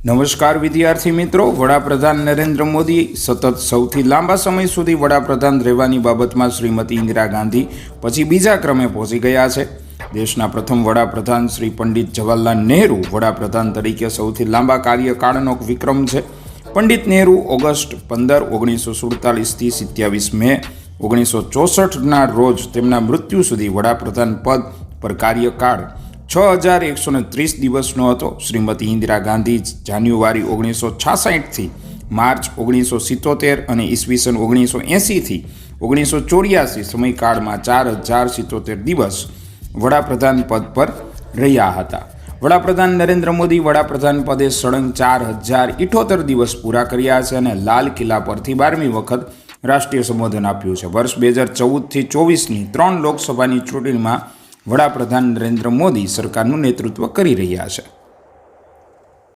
નમસ્કાર વિદ્યાર્થી મિત્રો, વડાપ્રધાન નરેન્દ્ર મોદી સતત સૌથી લાંબા સમય સુધી વડાપ્રધાન રહેવાની બાબતમાં શ્રીમતી ઇન્દિરા ગાંધી પછી બીજા ક્રમે પહોંચી ગયા છે. દેશના પ્રથમ વડાપ્રધાન શ્રી પંડિત જવાહરલાલ નહેરુ વડાપ્રધાન તરીકે સૌથી લાંબા કાર્યકાળનો વિક્રમ છે. પંડિત નહેરુ ઓગસ્ટ 15, 1947થી 27 મે 1964ના રોજ તેમના મૃત્યુ સુધી વડાપ્રધાન પદ પર કાર્યકાળ 6130 દિવસનો હતો. શ્રીમતી ઇન્દિરા ગાંધી જાન્યુઆરી 1966થી માર્ચ 1977 અને ઈસવીસન 1980થી 1984 સમયકાળમાં 4077 દિવસ વડાપ્રધાન પદ પર રહ્યા હતા. વડાપ્રધાન નરેન્દ્ર મોદી વડાપ્રધાન પદે સળંગ 4078 દિવસ પૂરા કર્યા છે અને લાલ કિલ્લા પરથી 12મી વખત રાષ્ટ્રીય સંબોધન આપ્યું છે. વર્ષ 2014થી 24ની 3 લોકસભાની ચૂંટણીમાં વડાપ્રધાન નરેન્દ્ર મોદી સરકારનું નેતૃત્વ કરી રહ્યા છે.